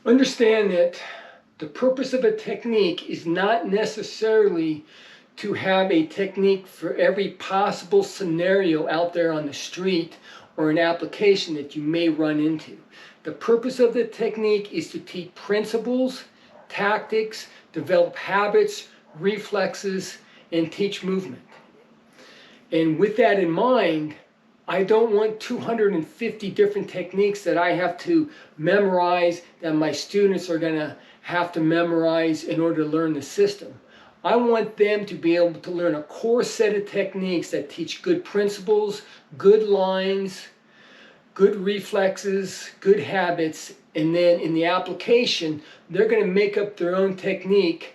Understand that the purpose of a technique is not necessarily to have a technique for every possible scenario out there on the street or an application that you may run into. The purpose of the technique is to teach principles, tactics, develop habits, reflexes, and teach movement. And with that in mind, I don't want 250 different techniques that I have to memorize, that my students are going to have to memorize in order to learn the system. I want them to be able to learn a core set of techniques that teach good principles, good lines, good reflexes, good habits, and then in the application, they're going to make up their own technique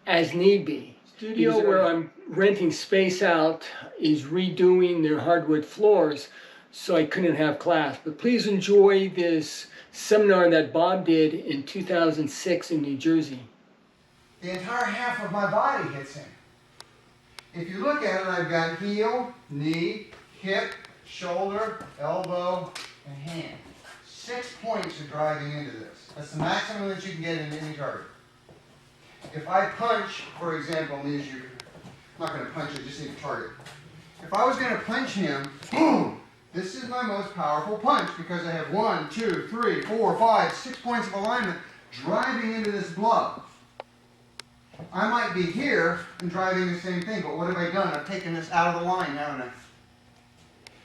as need be. Studio where I'm renting space out is redoing their hardwood floors, so I couldn't have class. But please enjoy this seminar that Bob did in 2006 in New Jersey. The entire half of my body hits him. If you look at it, I've got heel, knee, hip, shoulder, elbow, and hand. 6 points are driving into this. That's the maximum that you can get in any target. If I punch, for example, I'm not going to punch it, just need to target. If I was going to punch him, boom! This is my most powerful punch because I have 1, 2, 3, 4, 5, 6 points of alignment driving into this glove. I might be here and driving the same thing, but what have I done? I've taken this out of the line, haven't I?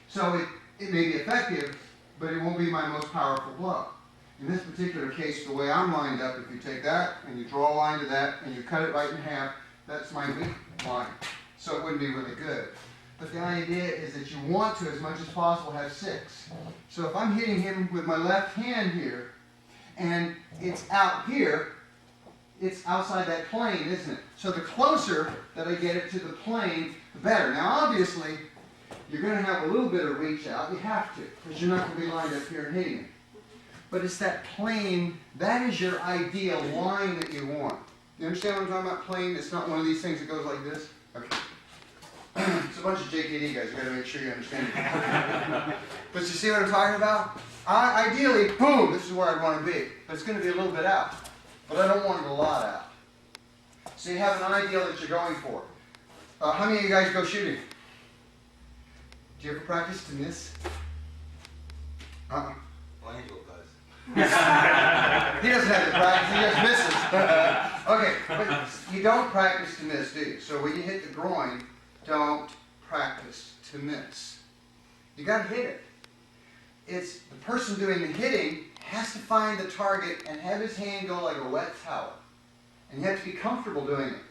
So it may be effective, but it won't be my most powerful blow. In this particular case, the way I'm lined up, if you take that and you draw a line to that and you cut it right in half, that's my weak line. So it wouldn't be really good. But the idea is that you want to, as much as possible, have 6. So if I'm hitting him with my left hand here, and it's out here, it's outside that plane, isn't it? So the closer that I get it to the plane, the better. Now obviously, you're going to have a little bit of reach out. You have to, because you're not going to be lined up here and hitting it. But it's that plane, that is your ideal line that you want. You understand what I'm talking about? Plane, it's not one of these things that goes like this. Okay. It's a bunch of JKD guys. You got to make sure you understand it. But you see what I'm talking about? Ideally, boom, this is where I'd want to be. But it's going to be a little bit out. But I don't want it a lot out. So you have an ideal that you're going for. How many of you guys go shooting? Do you ever practice to miss? Well, Angel does. He doesn't have to practice, he just misses. Okay, but you don't practice to miss, do you? So when you hit the groin, don't practice to miss. You got to hit it. It's the person doing the hitting has to find the target and have his hand go like a wet towel. And you have to be comfortable doing it.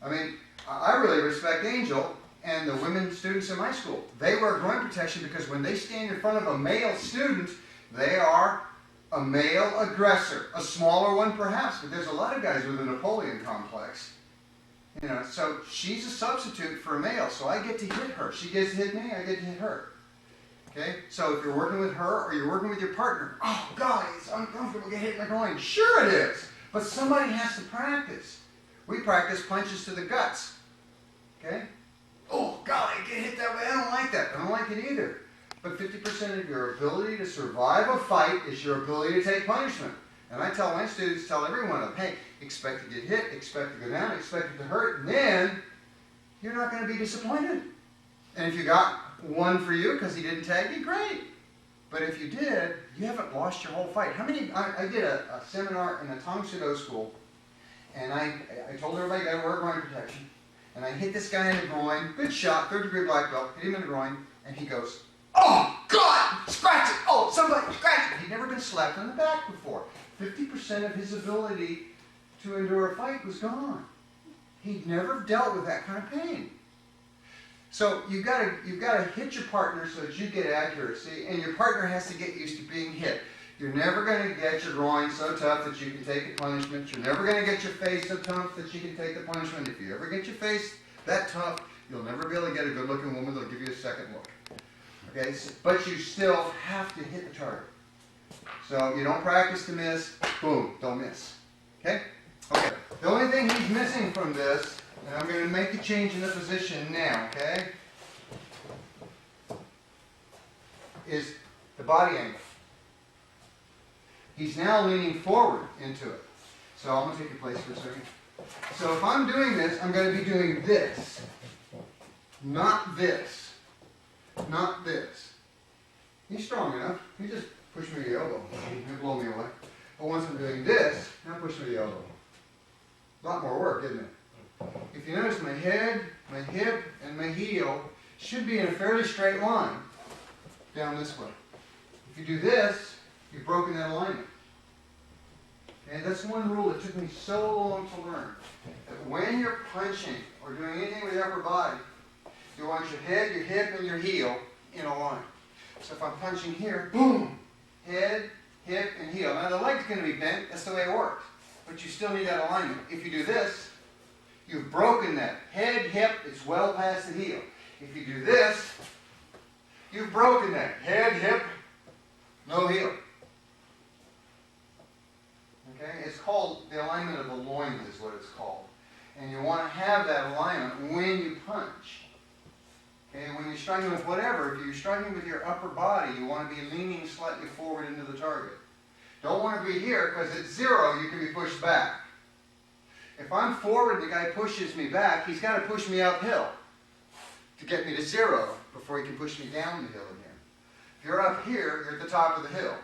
I mean, I really respect Angel and the women students in my school. They wear groin protection because when they stand in front of a male student, they are a male aggressor. A smaller one perhaps, but there's a lot of guys with a Napoleon complex. You know, so she's a substitute for a male, so I get to hit her. She gets to hit me, I get to hit her. Okay? So if you're working with her or you're working with your partner, oh God, it's uncomfortable to get hit in the groin. Sure it is, but somebody has to practice. We practice punches to the guts. Okay? Oh God, I get hit that way. I don't like that. I don't like it either. But 50% of your ability to survive a fight is your ability to take punishment. And I tell my students, tell every one of them, hey, expect to get hit, expect to go down, expect it to hurt, and then you're not going to be disappointed. And if you got one for you because he didn't tag you, great. But if you did, you haven't lost your whole fight. How many, I did a seminar in a Tong Soo Do school, and I told everybody you got to wear groin protection. And I hit this guy in the groin, good shot, 3rd-degree black belt, hit him in the groin, and he goes, oh, God, scratch it. Oh, somebody, scratch it. He'd never been slapped on the back before. 50% of his ability to endure a fight was gone. He'd never dealt with that kind of pain. So you've got to hit your partner so that you get accuracy, and your partner has to get used to being hit. You're never going to get your groin so tough that you can take the punishment. You're never going to get your face so tough that you can take the punishment. If you ever get your face that tough, you'll never be able to get a good-looking woman that'll give you a second look. Okay, but you still have to hit the target. So you don't practice to miss, boom, don't miss. Okay? Okay. The only thing he's missing from this, and I'm going to make the change in the position now, okay, is the body angle. He's now leaning forward into it. So I'm going to take your place for a second. So if I'm doing this, I'm going to be doing this. Not this. Not this. He's strong enough. He just pushed me to the elbow. He'll blow me away. But once I'm doing this, now push me to the elbow. A lot more work, isn't it? If you notice, my head, my hip, and my heel should be in a fairly straight line down this way. If you do this, you've broken that alignment. Okay, that's one rule that took me so long to learn. That when you're punching or doing anything with your upper body, you want your head, your hip, and your heel in a line. So if I'm punching here, boom, head, hip, and heel. Now the leg's going to be bent, that's the way it works. But you still need that alignment. If you do this, you've broken that. Head, hip, it's well past the heel. If you do this, you've broken that. Head, hip, no heel. Okay? It's called the alignment of the loins is what it's called. And you want to have that alignment when you punch. Okay? When you're striking with whatever, if you're striking with your upper body, you want to be leaning slightly forward into the target. Don't want to be here because at 0 you can be pushed back. If I'm forward and the guy pushes me back, he's got to push me uphill to get me to 0 before he can push me down the hill again. If you're up here, you're at the top of the hill.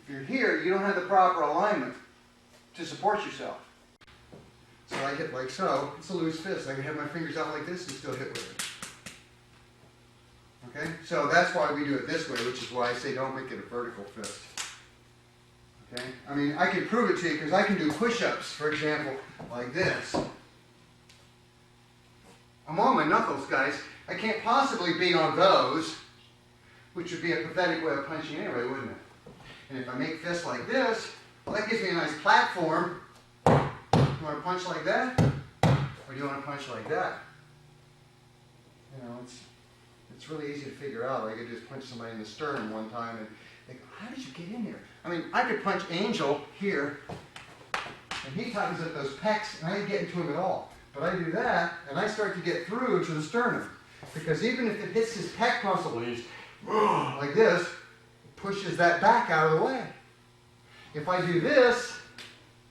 If you're here, you don't have the proper alignment to support yourself. So I hit like so. It's a loose fist. I can have my fingers out like this and still hit with it. Okay? So that's why we do it this way, which is why I say don't make it a vertical fist. Okay? I mean, I can prove it to you because I can do push-ups, for example, like this. I'm on my knuckles, guys. I can't possibly be on those, which would be a pathetic way of punching anyway, wouldn't it? And if I make fists like this, well, that gives me a nice platform. You want to punch like that? Or do you want to punch like that? You know, it's really easy to figure out. All I could do is punch somebody in the sternum one time and think, how did you get in here? I mean, I could punch Angel here, and he tightens up those pecs, and I ain't getting to him at all. But I do that, and I start to get through to the sternum. Because even if it hits his pec muscle, he's like this, it pushes that back out of the way. If I do this,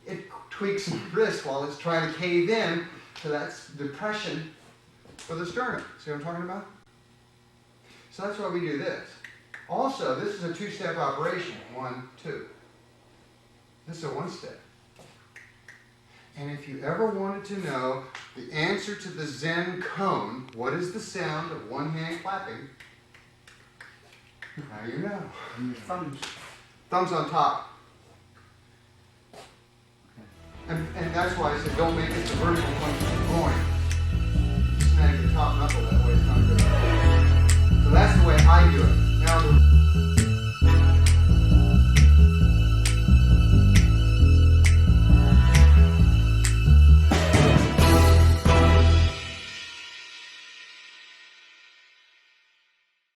it tweaks my wrist while it's trying to cave in to that depression for the sternum. See what I'm talking about? So that's why we do this. Also, this is a 2-step operation. 1, 2. This is a 1-step. And if you ever wanted to know the answer to the Zen koan, what is the sound of one hand clapping? Now you know. Thumbs. Thumbs on top. And that's why I said don't make it the vertical punch of the groin. Snag the top knuckle that way, it's not good. So that's the way I do it. Now